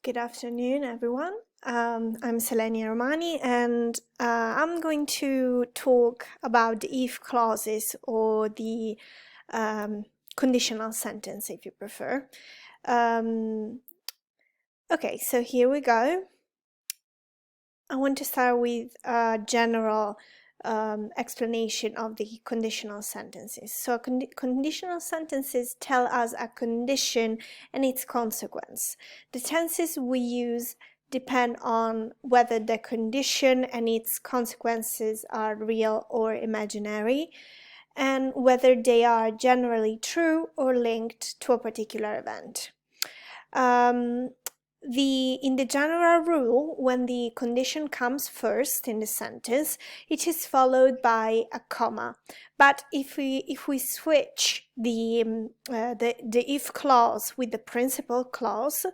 Good afternoon, everyone. I'm Selenia Romani, and I'm going to talk about the if clauses or the conditional sentence, if you prefer. Okay, so here we go. I want to start with a general explanation of the conditional sentences. So conditional sentences tell us a condition and its consequence. The tenses we use depend on whether the condition and its consequences are real or imaginary, and whether they are generally true or linked to a particular event. In the general rule, when the condition comes first in the sentence, it is followed by a comma. But if we switch the if clause with the principal clause,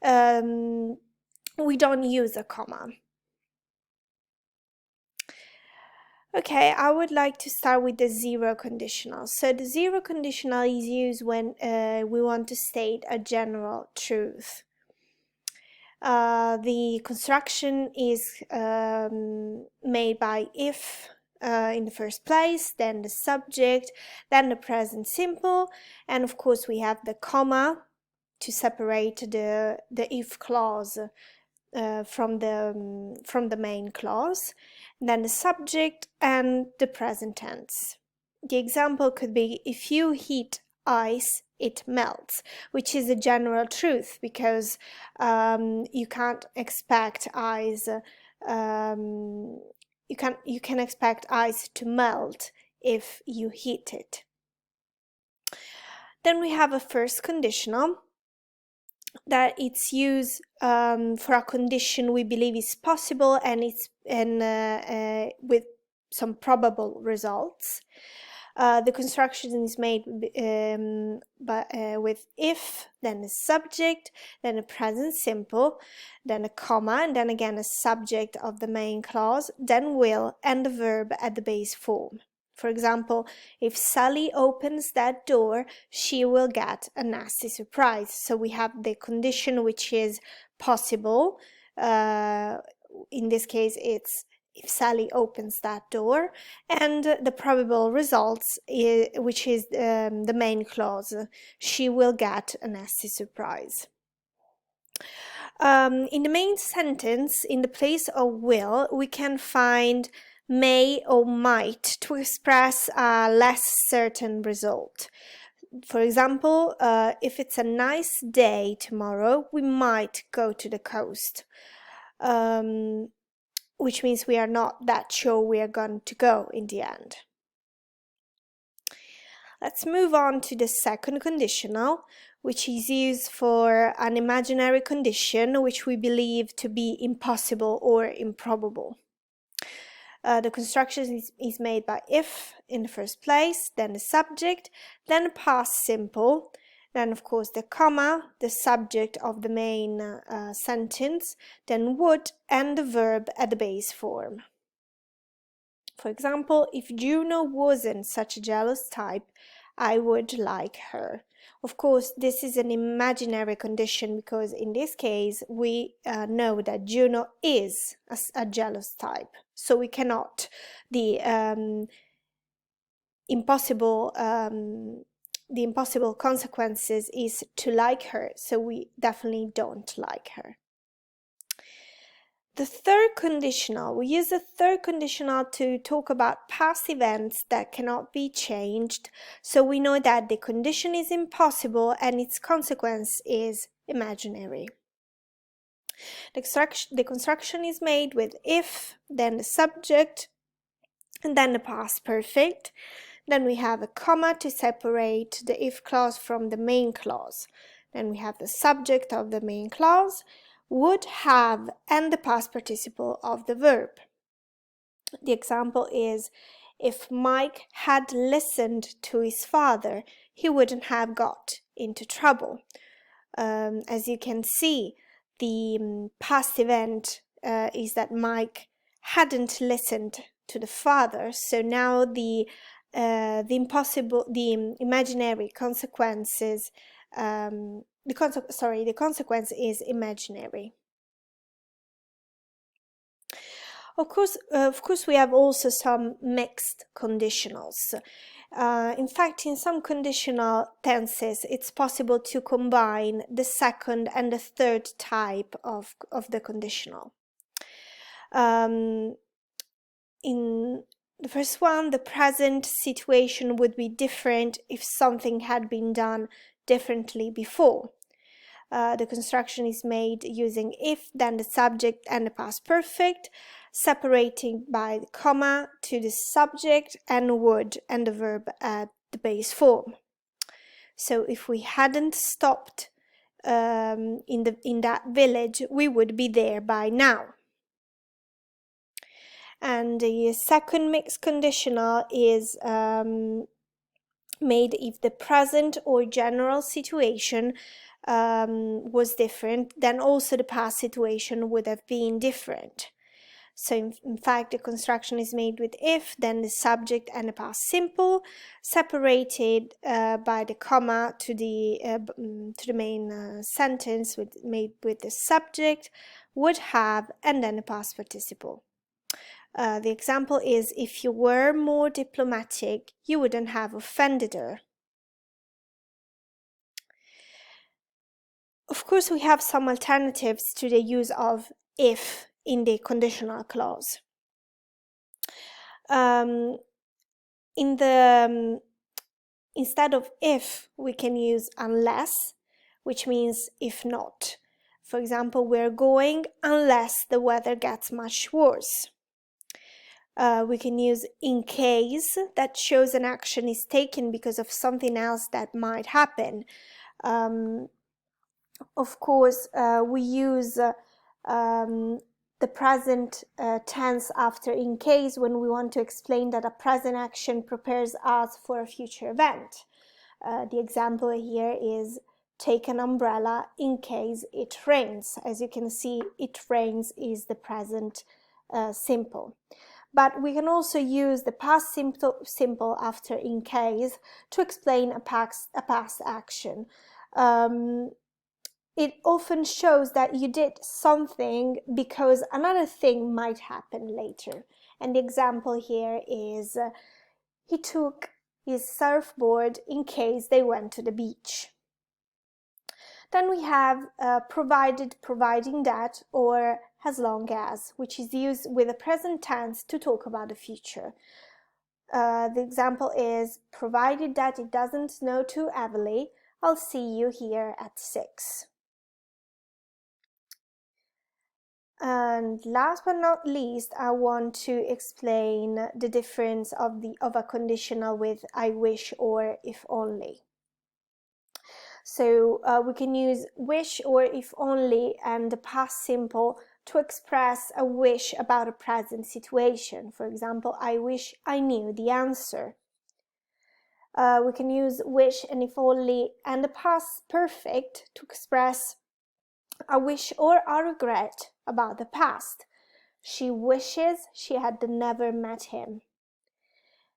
we don't use a comma. Okay, I would like to start with the zero conditional. So the zero conditional is used when we want to state a general truth. The construction is made by if in the first place, then the subject, then the present simple, and of course we have the comma to separate the if clause from the main clause, and then the subject and the present tense. The example could be, if you heat ice, it melts, which is a general truth because you can't expect ice. You can expect ice to melt if you heat it. Then we have a first conditional that it's used for a condition we believe is possible and with some probable results. The construction is made with if, then a subject, then a present simple, then a comma, and then again a subject of the main clause, then will, and the verb at the base form. For example, if Sally opens that door, she will get a nasty surprise. So we have the condition which is possible. In this case, it's if Sally opens that door, and the probable results, which is the main clause, she will get a nasty surprise. In the main sentence, in the place of will, we can find may or might to express a less certain result. For example, if it's a nice day tomorrow, we might go to the coast. Which means we are not that sure we are going to go in the end. Let's move on to the second conditional, which is used for an imaginary condition which we believe to be impossible or improbable. The construction is made by if in the first place, then the subject, then the past simple, then of course the comma, the subject of the main sentence, then would, and the verb at the base form. For example, if Juno wasn't such a jealous type, I would like her. Of course, this is an imaginary condition because in this case we know that Juno is a jealous type, so we cannot. The impossible consequences is to like her, so we definitely don't like her. The third conditional, we use the third conditional to talk about past events that cannot be changed, so we know that the condition is impossible and its consequence is imaginary. The construction is made with if, then the subject, and then the past perfect. Then we have a comma to separate the if clause from the main clause. Then we have the subject of the main clause, would have, and the past participle of the verb. The example is, if Mike had listened to his father, he wouldn't have got into trouble. As you can see, the past event is that Mike hadn't listened to the father, so now the imaginary consequences the consequence is imaginary. Of course, we have also some mixed conditionals. In fact, in some conditional tenses, it's possible to combine the second and the third type of the conditional. In the first one, the present situation would be different if something had been done differently before. The construction is made using if, then the subject and the past perfect, separating by the comma to the subject and would and the verb at the base form. So if we hadn't stopped in that village, we would be there by now. And the second mixed conditional is made if the present or general situation was different, then also the past situation would have been different. So in fact, the construction is made with if, then the subject and the past simple, separated by the comma to the main sentence made with the subject, would have, and then the past participle. The example is, if you were more diplomatic, you wouldn't have offended her. Of course, we have some alternatives to the use of if in the conditional clause. Instead of if, we can use unless, which means if not. For example, we're going unless the weather gets much worse. We can use in case, that shows an action is taken because of something else that might happen. Of course, we use the present tense after in case when we want to explain that a present action prepares us for a future event. The example here is take an umbrella in case it rains. As you can see, it rains is the present simple. But we can also use the past simple after in case to explain a past action. It often shows that you did something because another thing might happen later. And the example here is he took his surfboard in case they went to the beach. Then we have provided, providing that, or as long as, which is used with the present tense to talk about the future. The example is, provided that it doesn't snow too heavily, I'll see you here at 6. And last but not least, I want to explain the difference of a conditional with I wish or if only. So we can use wish or if only and the past simple to express a wish about a present situation. For example, I wish I knew the answer. We can use wish and if only and the past perfect to express a wish or a regret about the past. She wishes she had never met him.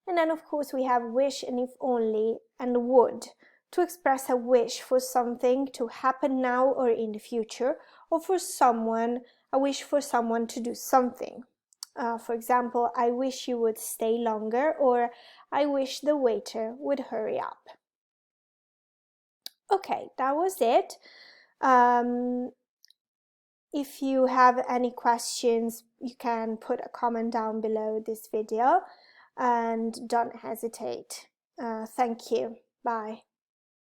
And then of course we have wish and if only and would to express a wish for something to happen now or in the future, or for someone, a wish for someone to do something. For example, I wish you would stay longer, or I wish the waiter would hurry up. Okay, that was it. If you have any questions, you can put a comment down below this video and don't hesitate. Thank you. Bye.